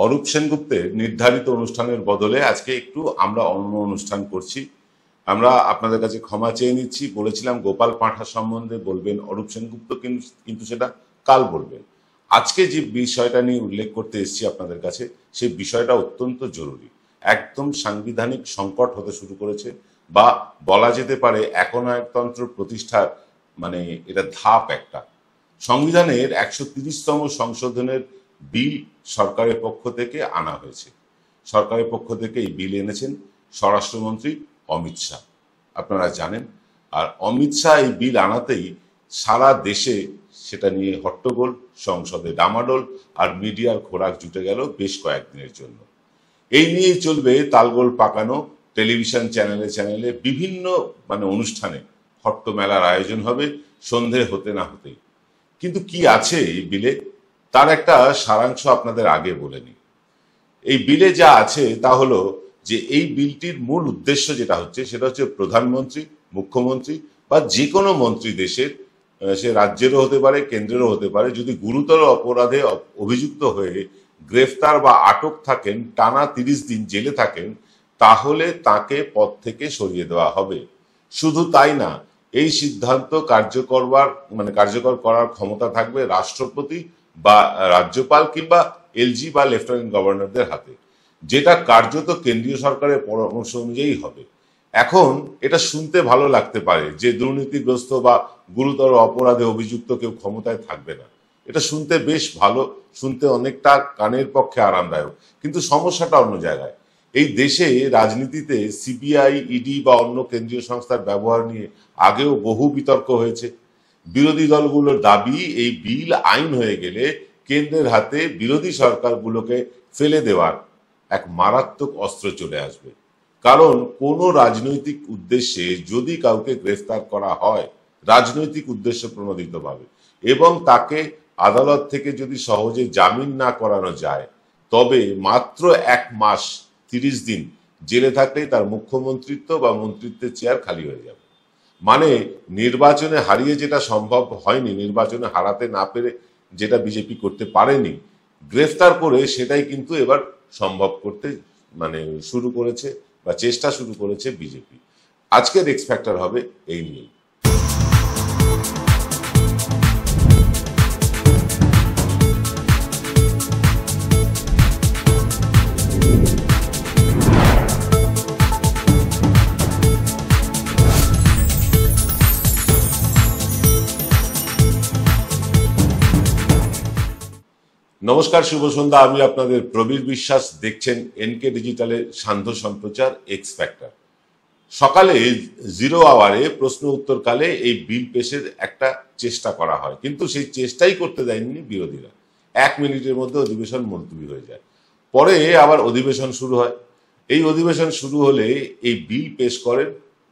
অরূপ সেনগুপ্তের নির্ধারিত অনুষ্ঠানের বদলে আজকে একটু আমরা অন্য অনুষ্ঠান করছি। আমরা আপনাদের কাছে ক্ষমা চেয়ে নিচ্ছি। বলেছিলাম গোপাল পাঁঠা সম্বন্ধে বলবেন অরূপ সেনগুপ্ত, কিন্তু সেটা কাল বলবেন। আজকে যে বিষয়টা নিয়ে উল্লেখ করতে এসেছি আপনাদের কাছে, সেই বিষয়টা অত্যন্ত জরুরি। একদম সাংবিধানিক সংকট হতে শুরু করেছে, বা বলা যেতে পারে একনায়কতন্ত্র প্রতিষ্ঠার মানে এটা ধাপ একটা। সংবিধানের 130তম সংশোধনের বিল সরকারের পক্ষ থেকে আনা হয়েছে। সরকারের পক্ষ থেকে এই বিল এনেছেন স্বরাষ্ট্রমন্ত্রী অমিত শাহ, আপনারা জানেন। আর অমিত শাহ এই বিল আনাতেই সারা দেশে সেটা নিয়ে হট্টগোল, সংসদে ডামাডোল, আর মিডিয়ার খোরাক জুটে গেল বেশ কয়েকদিনের জন্য। এই নিয়েই চলবে তালগোল পাকানো। টেলিভিশন চ্যানেলে চ্যানেলে বিভিন্ন অনুষ্ঠানে হট্টমেলার আয়োজন হবে সন্ধে হতে না হতেই। কিন্তু কি আছে এই বিলে, তার একটা সারাংশ আপনাদের আগে বলে নিই। এই বিলে যা আছে তা হলো যে এই বিলটির মূল উদ্দেশ্য যেটা হচ্ছে সেটা হচ্ছে প্রধানমন্ত্রী, মুখ্যমন্ত্রী বা যে কোনো মন্ত্রী দেশের, সে রাজ্যেরও হতে পারে কেন্দ্রেরও হতে পারে, যদি গুরুতর অপরাধে অভিযুক্ত হয়ে গ্রেফতার বা আটক থাকেন, টানা 30 দিন জেলে থাকেন, তাহলে তাকে পদ থেকে সরিয়ে দেওয়া হবে। শুধু তাই না, এই সিদ্ধান্ত কার্যকর করার ক্ষমতা থাকবে রাষ্ট্রপতি বা রাজ্যপাল কিংবা এলজি বা লেফটেন্যান্ট গভর্নরদের হাতে, যেটা কার্যত কেন্দ্রীয় সরকারের পরামর্শ অনুযায়ী হবে। এখন এটা শুনতে ভালো লাগতে পারে যে দুর্নীতিগ্রস্ত বা গুরুতর অপরাধে অভিযুক্ত কেউ ক্ষমতায় থাকবে না। এটা শুনতে বেশ ভালো, শুনতে অনেকটা কানের পক্ষে আরামদায়ক, কিন্তু সমস্যাটা অন্য জায়গায়। এই দেশে রাজনীতিতে সিবিআই, ইডি বা অন্য কেন্দ্রীয় সংস্থার ব্যবহার নিয়ে আগেও বহু বিতর্ক হয়েছে। বিরোধী দলগুলোর দাবি এই বিল আইন হয়ে গেলে কেন্দ্রের হাতে বিরোধী সরকারগুলোকে ফেলে দেওয়ার এক মারাত্মক অস্ত্র চলে আসবে। কারণ কোনো রাজনৈতিক উদ্দেশ্যে যদি কাউকে গ্রেফতার করা হয় রাজনৈতিক উদ্দেশ্য প্রণোদিতভাবে, এবং তাকে আদালত থেকে যদি সহজে জামিন না করানো যায়, তবে মাত্র 1 মাস 30 দিন জেলে থাকলেই তার মুখ্যমন্ত্রিত্ব বা মন্ত্রিত্বের চেয়ার খালি হয়ে যাবে। মানে নির্বাচনে হারিয়ে যেটা সম্ভব হয়নি, নির্বাচনে হারাতে না পেরে যেটা বিজেপি করতে পারেনি, গ্রেফতার করে সেটাই কিন্তু এবার সম্ভব করতে শুরু করেছে বা চেষ্টা শুরু করেছে বিজেপি। আজকের এক্স ফ্যাক্টর হবে এই নিয়ে। নমস্কার, শুভ সন্ধ্যা। আমি আপনাদের প্রবীর বিশ্বাস। দেখছেন এনকে ডিজিটালের সান্ধ্য সম্প্রচার এক্স ফ্যাক্টর। সকালে 0 আওয়ারে প্রশ্ন উত্তরকালে এই বিল পেশের একটা চেষ্টা করা হয়, কিন্তু সেই চেষ্টাই করতে দেয়নি বিরোধীরা। 1 মিনিটের মধ্যে অধিবেশন মুলতবি হয়ে যায়। পরে আবার অধিবেশন শুরু হয়। এই অধিবেশন শুরু হলে এই বিল পেশ করেন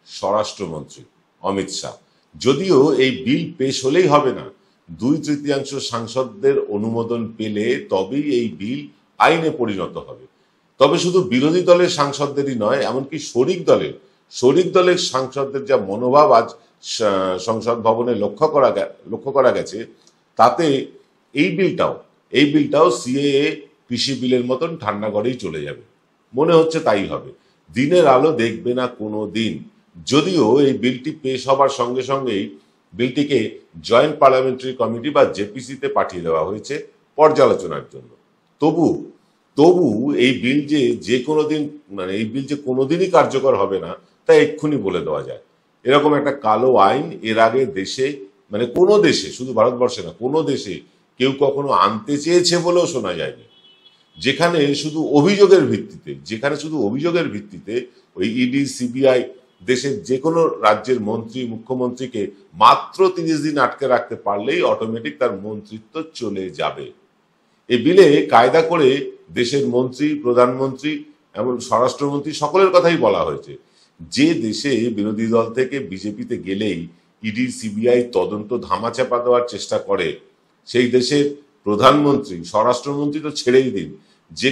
স্বরাষ্ট্রমন্ত্রী অমিত শাহ। যদিও এই বিল পেশ হলেই হবে না, 2/3 সাংসদদের অনুমোদন পেলে তবেই এই বিল আইনে পরিণত হবে। তবে শুধু বিরোধী দলের সাংসদদেরই নয়, এমনকি শরিক দলের সাংসদদের যা মনোভাব আজ সংসদ ভবনে লক্ষ্য করা গেছে, তাতে এই বিলটাও সিএএ কৃষি বিলের মতন ঠান্ডা ঘরেই চলে যাবে। মনে হচ্ছে তাই হবে। দিনের আলো দেখবে না কোনো দিন। যদিও এই বিলটি পেশ হবার সঙ্গে সঙ্গেই বিলটিকে জয়েন্ট পার্লামেন্টারি কমিটি বা জেপিসিতে পাঠিয়ে দেওয়া হয়েছে পর্যালোচনার জন্য। তবু এই বিল যে কোনোদিনই কার্যকর হবে না তা এক্ষুনি বলে দেওয়া যায়। এরকম একটা কালো আইন এর আগে দেশে কোনো দেশে, শুধু ভারতবর্ষে না, কোনো দেশে কেউ কখনো আনতে চেয়েছে বলেও শোনা যায়নি। যেখানে শুধু অভিযোগের ভিত্তিতে ওই ইডি, সিবিআই দেশের যে কোনো রাজ্যের মন্ত্রী, মুখ্যমন্ত্রীকে মাত্র 30 দিন আটকে রাখতে পারলেই অটোমেটিক তার মন্ত্রিত্ব চলে যাবে। এই বিলে কায়দা করে দেশের মন্ত্রী, প্রধানমন্ত্রী, এমন স্বরাষ্ট্রমন্ত্রী সকলের কথাই বলা হয়েছে। যে দেশে বিরোধী দল থেকে বিজেপিতে গেলেই ইডি, সিবিআই তদন্ত ধামাচাপা দেওয়ার চেষ্টা করে, সেই দেশের প্রধানমন্ত্রী, স্বরাষ্ট্রমন্ত্রী তো ছেড়েই দিন, যে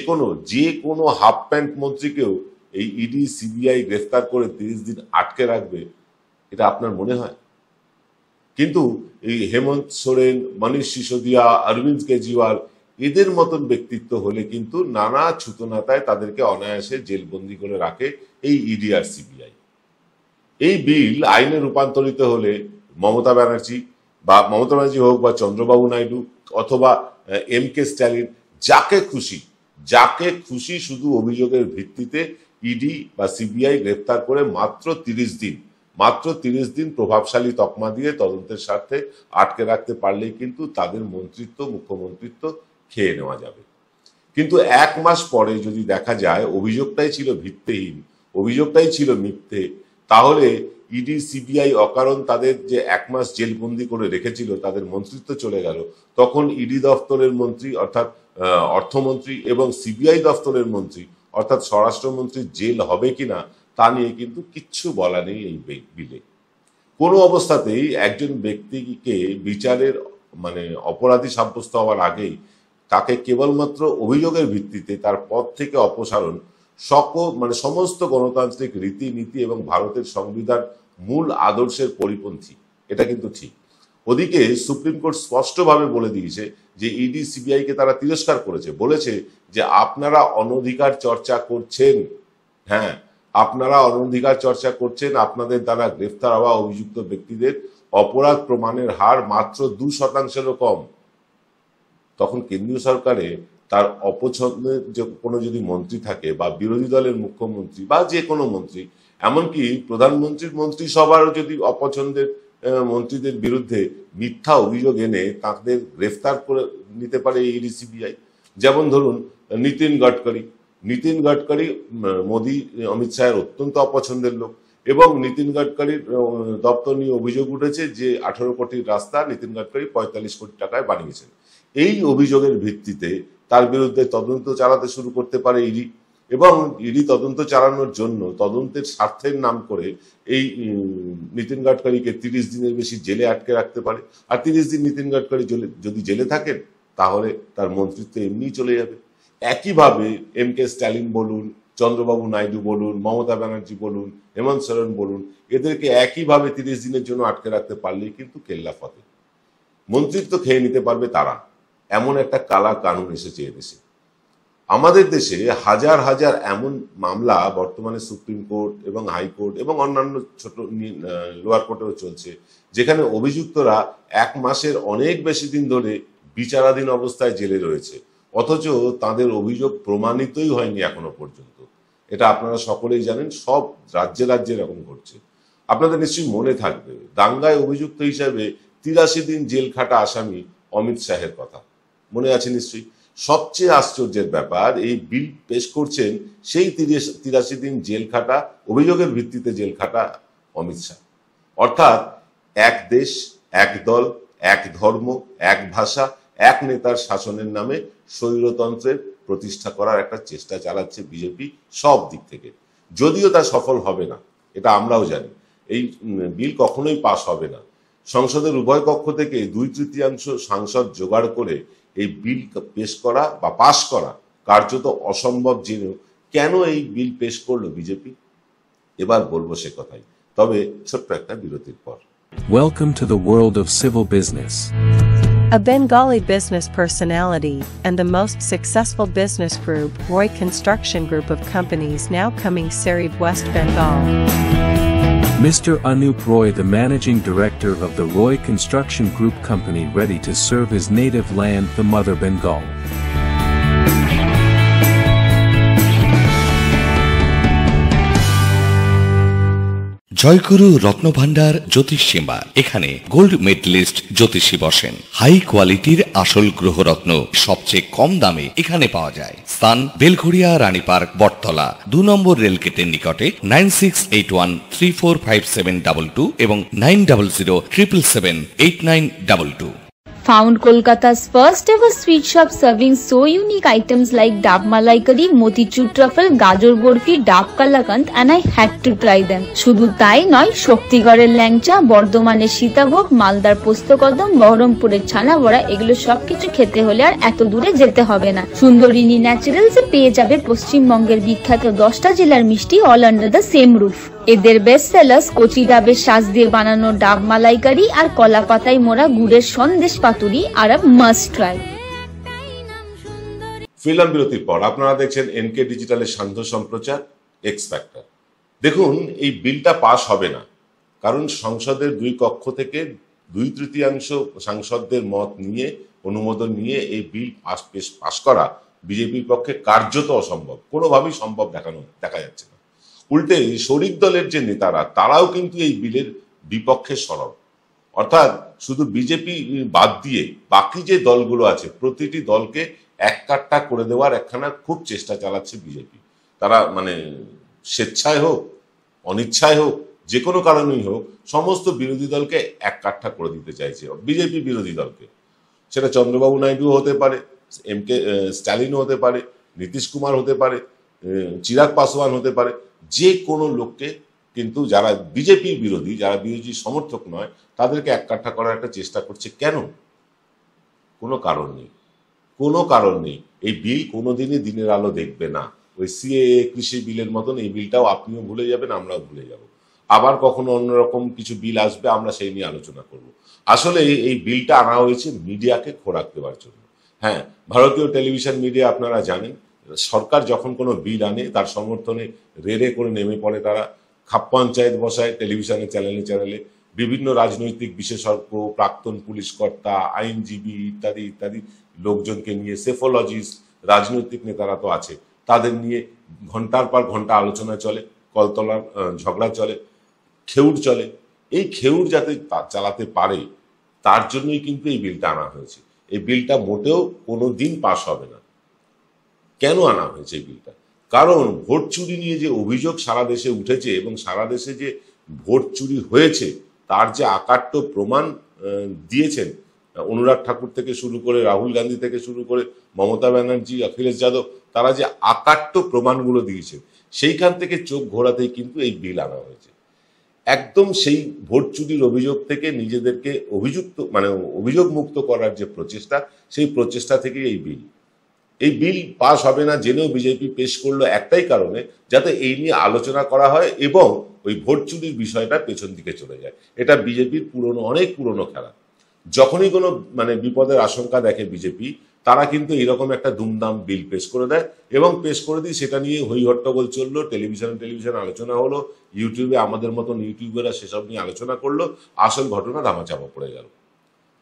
কোনো হাফ প্যান্ট মন্ত্রীকেও এই ইডি, সিবিআই গ্রেফতার করে 30 দিন আটকে রাখবে, এটা আপনার মনে হয়? কিন্তু এই হেমন্ত সোরেন, মনীষ সিসোদিয়া, অরবিন্দ কেজরিওয়াল এদের মতন ব্যক্তিত্ব হলে কিন্তু নানা ছুতোনাতায় তাদেরকে অনায়াসে জেলবন্দি করে রাখে এই ইডি আর সিবিআই। এই বিল আইনে রূপান্তরিত হলে মমতা ব্যানার্জি হোক বা চন্দ্রবাবু নাইডু অথবা MK স্ট্যালিন, যাকে খুশি শুধু অভিযোগের ভিত্তিতে ইডি বা সিবিআই গ্রেফতার করে মাত্র 30 দিন প্রভাবশালী তকমা দিয়ে তদন্তের স্বার্থে আটকে রাখতে পারলেই কিন্তু তাদের মুখ্যমন্ত্রিত্ব খেয়ে নেওয়া যাবে। কিন্তু 1 মাস পরে যদি দেখা যায় অভিযোগটাই ছিল ভিত্তিহীন, অভিযোগটাই ছিল মিথ্যে, তাহলে ইডি সিবিআই অকারণ তাদের যে 1 মাস জেলবন্দি করে রেখেছিল, তাদের মন্ত্রিত্ব চলে গেল, তখন ইডি দফতরের মন্ত্রী অর্থাৎ অর্থমন্ত্রী এবং সিবিআই দফতরের মন্ত্রী অর্থাৎ স্বরাষ্ট্রমন্ত্রীর জেল হবে কিনা তা নিয়ে কিন্তু কিচ্ছু বলা নেই এই বিলে। কোনো অবস্থাতেই একজন ব্যক্তিকে বিচারের অপরাধী সাব্যস্ত হওয়ার আগেই তাকে কেবলমাত্র অভিযোগের ভিত্তিতে তার পদ থেকে অপসারণ সমস্ত গণতান্ত্রিক রীতিনীতি এবং ভারতের সংবিধান মূল আদর্শের পরিপন্থী, এটা কিন্তু ঠিক। ওদিকে সুপ্রিম কোর্ট স্পষ্টভাবে বলে দিয়েছে যে ইডি সিবিআই কে তারা তিরস্কার করেছে, বলেছে যে আপনারা অনধিকার চর্চা করছেন, হ্যাঁ আপনারা অনধিকার চর্চা করছেন, আপনাদের দ্বারা গ্রেফতার হওয়া অভিযুক্ত ব্যক্তিদের অপরাধ প্রমাণের হার মাত্র 2%-এরও কম। তখন কেন্দ্রীয় সরকারে তার অপছন্দের কোনো যদি মন্ত্রী থাকে বা বিরোধী দলের মুখ্যমন্ত্রী বা যে কোনো মন্ত্রী, এমনকি প্রধানমন্ত্রীর মন্ত্রিসভারও যদি অপছন্দের মন্ত্রীদের বিরুদ্ধে মিথ্যা অভিযোগ এনে তাদের গ্রেফতার করে নিতে পারে ইডি সিবিআই। যেমন ধরুন নীতিন গডকরি মোদী অমিত শাহের অত্যন্ত অপছন্দের লোক, এবং নীতিন গডকরির দপ্তর নিয়ে অভিযোগ উঠেছে যে 18 কোটির রাস্তা নীতিন গডকরি 45 কোটি টাকায় বানিয়েছেন। এই অভিযোগের ভিত্তিতে তার বিরুদ্ধে তদন্ত চালাতে শুরু করতে পারে ইডি, এবং ইডি তদন্ত চালানোর জন্য তদন্তের স্বার্থের নাম করে এই নীতিন গডকরিকে 30 দিনের বেশি জেলে আটকে রাখতে পারে। আর 30 দিন নীতিন গডকরি যদি জেলে থাকেন তাহলে তার মন্ত্রিত্ব এমনি চলে যাবে। একইভাবে MK স্ট্যালিন বলুন, চন্দ্রবাবু নাইডু বলুন, মমতা ব্যানার্জি বলুন, হেমন্ত সোরেন বলুন, এদেরকে একইভাবে 30 দিনের জন্য আটকে রাখতে পারলেই কিন্তু কেল্লা ফতে, মন্ত্রিত্ব খেয়ে নিতে পারবে তারা। এমন একটা কালা কানুন এসেছে এদেশে। আমাদের দেশে হাজার হাজার এমন মামলা বর্তমানে সুপ্রিম কোর্ট এবং হাইকোর্ট এবং অন্যান্য ছোট লোয়ার কোর্টেও চলছে, যেখানে অভিযুক্তরা 1 মাসের অনেক বেশি দিন ধরে বিচারাধীন অবস্থায় জেলে রয়েছে, অথচ তাদের অভিযোগ প্রমাণিতই হয়নি এখনো পর্যন্ত। এটা আপনারা সকলেই জানেন, সব রাজ্যে এরকম ঘটছে। আপনাদের নিশ্চয়ই মনে থাকবে দাঙ্গায় অভিযুক্ত হিসাবে 83 দিন জেল খাটা আসামি অমিত শাহের কথা, মনে আছে নিশ্চয়ই। সবচেয়ে আশ্চর্যের ব্যাপার, এই বিল পেশ করছেন সেই 83 দিন জেল খাটা, অভিযোগের ভিত্তিতে জেল খাটা অমিত শাহ। অর্থাৎ এক দেশ, এক দল, এক ধর্ম, এক ভাষা, এক নেতার শাসনের নামে স্বৈরতন্ত্রের প্রতিষ্ঠা করার একটা চেষ্টা চালাচ্ছে বিজেপি সব দিক থেকে। যদিও তা সফল হবে না, এটা আমরাও জানি। এই বিল কখনোই পাস হবে না। সংসদের উভয় কক্ষ থেকে 2/3 সাংসদ জোগাড় করে এই বিল পেশ করা বা পাশ করা কার্যত অসম্ভব জেনেও কেন এই বিল পেশ করলো বিজেপি, এবার বলবো সে কথাই, তবে ছোট্ট একটা বিরতির পর। Welcome to the world of civil business. A Bengali business personality and the most successful business group, Roy Construction Group of companies, now coming Sarib, West Bengal. Mr. Anup Roy, the managing director of the Roy Construction Group company, ready to serve his native land, the mother Bengal. জয়গুরু রত্নভান্ডার জ্যোতিষীমা, এখানে gold medallist জ্যোতিষী বসেন। High কোয়ালিটির আসল গ্রহরত্ন সবচেয়ে কম দামে এখানে পাওয়া যায়। স্থান বেলঘড়িয়া, রানী পার্ক, বটতলা, 2 নম্বর রেলগেটের নিকটে। 9681345722 এবং 9007778922। Found Kolkata's first ever sweet shop serving so unique items like Dab Malai Curry, Motichur Truffle, Gajor Borfi, Dab Kalakand, and I had to try them. শুধু তাই নয়, শক্তিগড়ের ল্যাংচা, বর্ধমানের সীতাভোগ, মালদার পোস্তকদম, বহরমপুরের ছানা বড়া, এগুলো সবকিছু খেতে হলে আর এত দূরে যেতে হবে না। সুন্দরিনী ন্যাচারালসে পেয়ে যাবে পশ্চিমবঙ্গের বিখ্যাত 10টা জেলার মিষ্টি all under the same roof. এদের বেস্ট সেলার্স কচি ডাবের শাঁস দিয়ে বানানো ডাব মালাইকারি আর কলা পাতায় মোড়া গুড়ের সন্দেশ পাতুরি আর মাস্ট ট্রাই। ফিরলাম বিরতির পর। আপনারা দেখছেন এনকে ডিজিটালের সান্ধ্য সম্প্রচার এক্স ফ্যাক্টর। দেখুন, এই বিলটা পাস হবে না, কারণ সংসদের দুই কক্ষ থেকে 2/3 সাংসদদের মত নিয়ে, অনুমোদন নিয়ে এই বিল পাস করা বিজেপির পক্ষে কার্যত অসম্ভব, কোনোভাবেই সম্ভব দেখা যাচ্ছে না। উল্টে শরিক দলের যে নেতারা, তারাও কিন্তু এই বিলের বিপক্ষে সরব। অর্থাৎ শুধু বিজেপি বাদ দিয়ে বাকি যে দলগুলো আছে, প্রতিটি দলকে এক কাট্টা করে দেওয়ার একখানা খুব চেষ্টা চালাচ্ছে বিজেপি। তারা মানে স্বেচ্ছায় হোক, অনিচ্ছায় হোক, যে কোনো কারণেই হোক, সমস্ত বিরোধী দলকে এক কাট্টা করে দিতে চাইছে বিজেপি। বিরোধী দলকে, সেটা চন্দ্রবাবু নাইডু হতে পারে, স্ট্যালিনও হতে পারে, নীতিশ কুমার হতে পারে, চিরাগ পাসওয়ান হতে পারে, যে কোনো লোককে কিন্তু যারা বিজেপি বিরোধী, যারা বিরোধী সমর্থক নয়, তাদেরকে এক কাট্টা করার একটা চেষ্টা করছে। কেন? কোনো কারণ নেই, কোনো কারণ নেই। এই বিল কোনোদিনই দিনের আলো দেখবে না। ওই সিএএ কৃষি বিলের মতন এই বিলটাও আপনিও ভুলে যাবেন, আমরাও ভুলে যাব। আবার কখনো অন্যরকম কিছু বিল আসবে, আমরা সেই নিয়ে আলোচনা করব। আসলে এই বিলটা আনা হয়েছে মিডিয়াকে খোরাক দেওয়ার জন্য। হ্যাঁ, ভারতীয় টেলিভিশন মিডিয়া আপনারা জানেন, সরকার যখন কোনো বিল আনে তার সমর্থনে রেড়ে করে নেমে পড়ে তারা, খাপ পঞ্চায়েত বসায় টেলিভিশনের চ্যানেলে, বিভিন্ন রাজনৈতিক বিশেষজ্ঞ, প্রাক্তন পুলিশ কর্তা, আইনজীবী ইত্যাদি ইত্যাদি লোকজনকে নিয়ে, সেফোলজিস্ট, রাজনৈতিক নেতারা তো আছে, তাদের নিয়ে ঘন্টার পর ঘন্টা আলোচনা চলে, কলতলার ঝগড়া চলে, খেউড় চলে। এই খেউড় যাতে চালাতে পারে, তার জন্যই কিন্তু এই বিলটা আনা হয়েছে। এই বিলটা মোটেও কোনো দিন পাস হবে না। কেন আনা হয়েছে এই বিলটা? কারণ ভোট চুরি নিয়ে যে অভিযোগ সারা দেশে উঠেছে, এবং সারা দেশে যে ভোট চুরি হয়েছে তার যে আকাট্য প্রমাণ দিয়েছেন অনুরাগ ঠাকুর থেকে শুরু করে, রাহুল গান্ধী থেকে শুরু করে, মমতা ব্যানার্জি, অখিলেশ যাদব, তারা যে আকাট্য প্রমাণগুলো দিয়েছেন, সেইখান থেকে চোখ ঘোরাতেই কিন্তু এই বিল আনা হয়েছে। একদম সেই ভোট চুরির অভিযোগ থেকে নিজেদেরকে অভিযোগ মুক্ত করার যে প্রচেষ্টা, সেই প্রচেষ্টা থেকেই এই বিল পাস হবে না জেনেও বিজেপি পেশ করলো একটাই কারণে, যাতে এই নিয়ে আলোচনা করা হয় এবং ওই ভোট চুরির বিষয়টা পেছন দিকে চলে যায়। এটা বিজেপির অনেক পুরনো খেলা। যখনই কোনো বিপদের আশঙ্কা দেখে বিজেপি, তারা কিন্তু এরকম একটা দুমদাম বিল পেশ করে দেয়, এবং পেশ করে দিয়ে সেটা নিয়ে হই হট্টগোল চললো, টেলিভিশন আলোচনা হলো, ইউটিউবে আমাদের মতন ইউটিউবাররা সেসব নিয়ে আলোচনা করলো, আসল ঘটনা ধামাচাপা পড়ে গেল।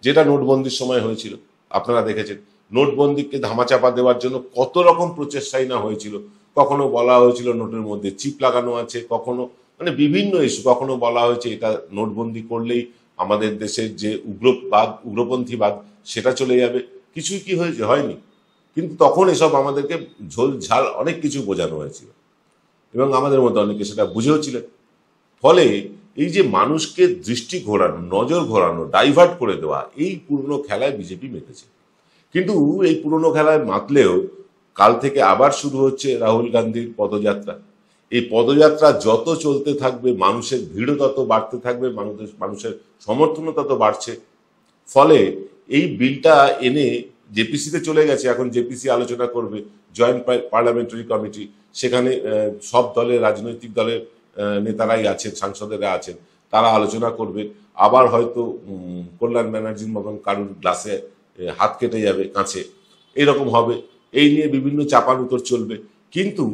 যেটা নোটবন্দির সময় হয়েছিল, আপনারা দেখেছেন। নোটবন্দিকে ধামাচাপা দেওয়ার জন্য কত রকম প্রচেষ্টাই না হয়েছিল। কখনো বলা হয়েছিল নোটের মধ্যে চিপ লাগানো আছে, কখনো বিভিন্ন ইস্যু, কখনো বলা হয়েছে এটা নোটবন্দি করলেই আমাদের দেশের যে উগ্রপন্থীবাদ সেটা চলে যাবে। কিছুই কি হয়েছে? হয়নি। কিন্তু তখন এসব আমাদেরকে ঝোল ঝাল অনেক কিছু বোঝানো হয়েছিল, এবং আমাদের মধ্যে অনেকে সেটা বুঝেও ছিলেন। ফলে এই যে মানুষকে দৃষ্টি ঘোরানো, নজর ঘোরানো, ডাইভার্ট করে দেওয়া, এই পুরনো খেলায় বিজেপি মেতেছে। কিন্তু এই পুরনো খেলায় মাতলেও কাল থেকে আবার শুরু হচ্ছে রাহুল গান্ধীর পদযাত্রা। এই পদযাত্রা যত চলতে থাকবে, মানুষের ভিড়ও তত বাড়তে থাকবে, মানুষের সমর্থনও তত বাড়ছে। ফলে এই বিলটা এনে জেপিসিতে চলে গেছে। এখন জেপিসি আলোচনা করবে, জয়েন্ট পার্লামেন্টারি কমিটি, সেখানে সব দলের, রাজনৈতিক দলের নেতারাই আছেন, সাংসদেরা আছেন, তারা আলোচনা করবেন। আবার হয়তো কল্যাণ ব্যানার্জির মতন কারুর গ্লাসে হাত কেটে যাবে, কাঁচে, এরকম হবে। এই নিয়ে বিভিন্ন চাপান উত্তর চলবে। কিন্তু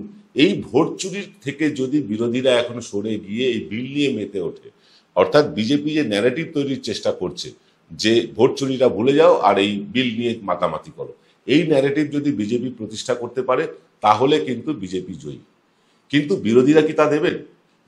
এই ভোট চুরির থেকে যদি বিরোধীরা এখন সরে গিয়ে এই বিল নিয়ে মেতে ওঠে, অর্থাৎ বিজেপি যে ন্যারেটিভ তৈরির চেষ্টা করছে যে ভোট চুরিটা ভুলে যাও আর এই বিল নিয়ে মাতামাতি করো, এই ন্যারেটিভ যদি বিজেপি প্রতিষ্ঠা করতে পারে, তাহলে কিন্তু বিজেপি জয়ী। কিন্তু বিরোধীরা কি তা দেবেন?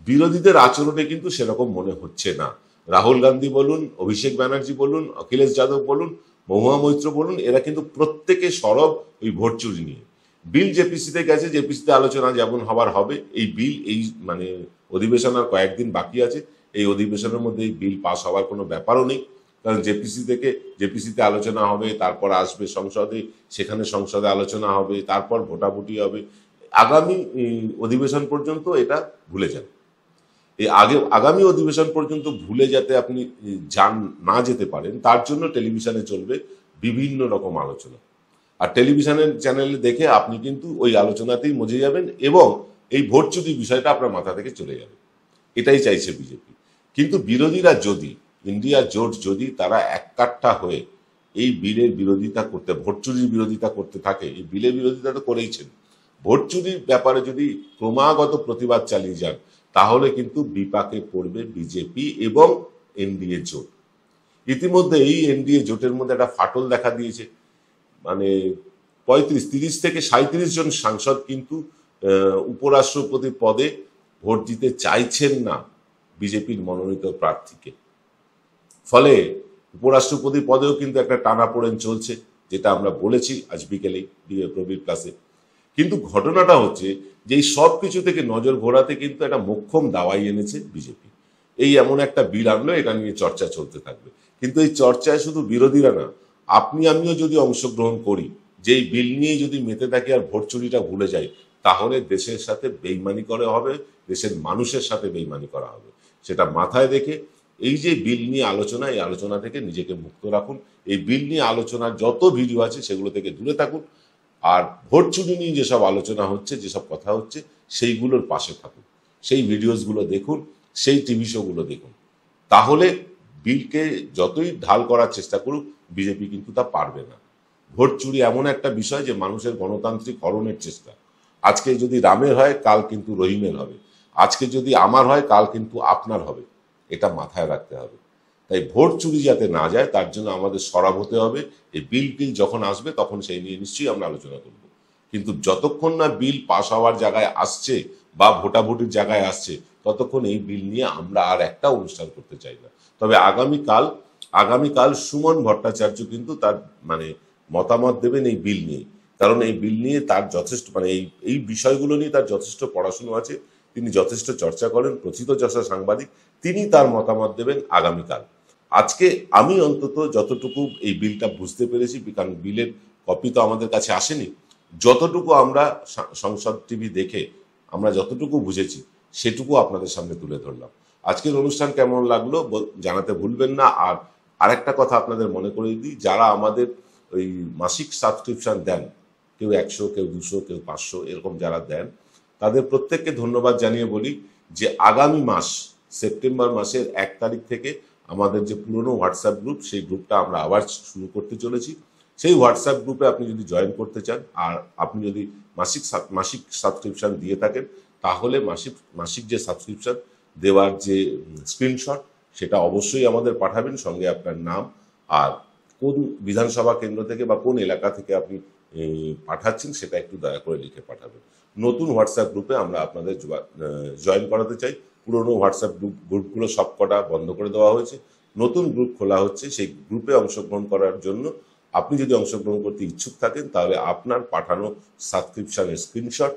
বিরোধীদের আচরণে কিন্তু সেরকম মনে হচ্ছে না। রাহুল গান্ধী বলুন, অভিষেক ব্যানার্জি বলুন, অখিলেশ যাদব বলুন, মহুয়া মৈত্র বলুন, এরা কিন্তু প্রত্যেকে সরব ওই ভোট চুরি নিয়ে। বিল জেপিসিতে গেছে, জেপিসিতে আলোচনা যেমন হবার হবে। এই বিল এই অধিবেশন আর কয়েকদিন বাকি আছে, এই অধিবেশনের মধ্যে এই বিল পাস হওয়ার কোনো ব্যাপারও নেই। কারণ জেপিসিতে আলোচনা হবে, তারপর আসবে সংসদে, সেখানে সংসদে আলোচনা হবে, তারপর ভোটাভুটি হবে। আগামী অধিবেশন পর্যন্ত এটা ভুলে যান। আগামী অধিবেশন পর্যন্ত ভুলে যাতে আপনি না যেতে পারেন, তার জন্য টেলিভিশনে চলবে বিভিন্ন রকম আলোচনা। আর টেলিভিশনের চ্যানেলে দেখে আপনি কিন্তু ওই আলোচনাতেই মজে যাবেন, এবং এই ভোট চুরি বিষয়টা আপনার মাথা থেকে চলে যাবে। এটাই চাইছে বিজেপি। কিন্তু বিরোধীরা যদি, ইন্ডিয়া জোট যদি তারা এক কাট্টা হয়ে এই বিলের বিরোধিতা করতে, ভোট চুরির বিরোধিতা করতে থাকে, এই বিলের বিরোধিতা তো করেইছেন, ভোট চুরির ব্যাপারে যদি ক্রমাগত প্রতিবাদ চালিয়ে যান তাহলে কিন্তু বিপাকে পড়বে বিজেপি এবং এনডিএ জোট। ইতিমধ্যে এই এনডিএ জোটের মধ্যে একটা ফাটল দেখা দিয়েছে। মানে ৩০ থেকে ৩৭ জন সাংসদ কিন্তু উপরাষ্ট্রপতি পদে ভোট দিতে চাইছেন না বিজেপির মনোনীত প্রার্থীকে। ফলে উপরাষ্ট্রপতি পদেও কিন্তু একটা টানাপোড়েন চলছে, যেটা আমরা বলেছি আজ বিকেলেই প্রবীর ক্লাসে। কিন্তু ঘটনাটা হচ্ছে যে এই সব কিছু থেকে নজর ঘোরাতে কিন্তু একটা মোক্ষম দাওয়াই এনেছে বিজেপি। এই এমন একটা বিল আনলো, এটা নিয়ে চর্চা চলতে থাকবে। কিন্তু এই চর্চায় শুধু বিরোধীরা না, আপনি আমিও যদি অংশগ্রহণ করি, যে এই বিল নিয়েই যদি মেতে থাকি আর ভোট চুরিটা ভুলে যাই, তাহলে দেশের সাথে বেইমানি করা হবে, দেশের মানুষের সাথে বেইমানি করা হবে। সেটা মাথায় রেখে এই যে বিল নিয়ে আলোচনা, এই আলোচনা থেকে নিজেকে মুক্ত রাখুন। এই বিল নিয়ে আলোচনার যত ভিডিও আছে সেগুলো থেকে দূরে থাকুন। আর ভোট চুরি নিয়ে যেসব আলোচনা হচ্ছে, যেসব কথা হচ্ছে, সেইগুলোর পাশে থাকুন, সেই ভিডিওসগুলো দেখুন, সেই টিভি শোগুলো দেখুন। তাহলে বিলকে যতই ঢাল করার চেষ্টা করুক, বিজেপি কিন্তু তা পারবে না। ভোট চুরি এমন একটা বিষয় যে মানুষের গণতান্ত্রিক হরণের চেষ্টা। আজকে যদি রামের হয়, কাল কিন্তু রহিমের হবে। আজকে যদি আমার হয়, কাল কিন্তু আপনার হবে। এটা মাথায় রাখতে হবে। তাই ভোট চুরি যাতে না যায় তার জন্য আমাদের সরব হতে হবে। এই বিল যখন আসবে তখন সেই নিয়ে নিশ্চয়ই আমরা আলোচনা করব। কিন্তু যতক্ষণ না বিল পাস হওয়ার জায়গায় আসছে বা ভোটাভুটির জায়গায় আসছে, ততক্ষণ এই বিল নিয়ে আমরা আর একটা অনুষ্ঠান করতে চাই না। তবে আগামীকাল সুমন ভট্টাচার্য কিন্তু তার মতামত দেবেন এই বিল নিয়ে। কারণ এই বিল নিয়ে তার যথেষ্ট এই বিষয়গুলো নিয়ে তার যথেষ্ট পড়াশুনো আছে, তিনি যথেষ্ট চর্চা করেন, প্রথিতযশা সাংবাদিক, তিনি তার মতামত দেবেন আগামীকাল। আজকে আমি অন্তত যতটুকু এই বিলটা বুঝতে পেরেছি, কারণ বিলের কপি তো আমাদের কাছে আসেনি, যতটুকু আমরা সংসদ টিভি দেখে আমরা যতটুকু বুঝেছি সেটুকু আপনাদের সামনে তুলে ধরলাম। আজকের অনুষ্ঠান কেমন লাগলো জানাতে ভুলবেন না। আর আরেকটা কথা আপনাদের মনে করিয়ে দিই, যারা আমাদের ওই মাসিক সাবস্ক্রিপশন দেন, কেউ 100, কেউ 200, কেউ 500, এরকম যারা দেন, তাদের প্রত্যেককে ধন্যবাদ জানিয়ে বলি যে আগামী মাস সেপ্টেম্বর মাসের 1 তারিখ থেকে আমাদের যে পুরনো হোয়াটসঅ্যাপ গ্রুপ, সেই গ্রুপটা আমরা আবার শুরু করতে চলেছি। সেই হোয়াটসঅ্যাপ গ্রুপে আপনি যদি জয়েন করতে চান আর আপনি যদি মাসিক সাবস্ক্রিপশন দিয়ে থাকেন, তাহলে মাসিক যে সাবস্ক্রিপশন দেওয়ার যে স্ক্রিনশট, সেটা অবশ্যই আমাদের পাঠাবেন, সঙ্গে আপনার নাম আর কোন বিধানসভা কেন্দ্র থেকে বা কোন এলাকা থেকে আপনি পাঠাচ্ছেন সেটা একটু দয়া করে লিখে পাঠাবেন। নতুন হোয়াটসঅ্যাপ গ্রুপে আমরা আপনাদের জয়েন করাতে চাই। পুরনো হোয়াটসঅ্যাপ গ্রুপগুলো সবকটা বন্ধ করে দেওয়া হয়েছে, নতুন গ্রুপ খোলা হচ্ছে। সেই গ্রুপে অংশগ্রহণ করার জন্য আপনি যদি অংশগ্রহণ করতে ইচ্ছুক থাকেন, তাহলে আপনার পাঠানো সাবস্ক্রিপশনের স্ক্রিনশট,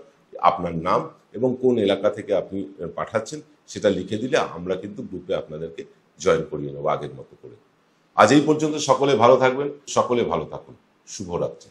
আপনার নাম এবং কোন এলাকা থেকে আপনি পাঠাচ্ছেন সেটা লিখে দিলে আমরা কিন্তু গ্রুপে আপনাদেরকে জয়েন করিয়ে নেবো আগের মতো করে। আজ এই পর্যন্ত। সকলে ভালো থাকবেন, সকলে ভালো থাকুন। শুভরাত্রি।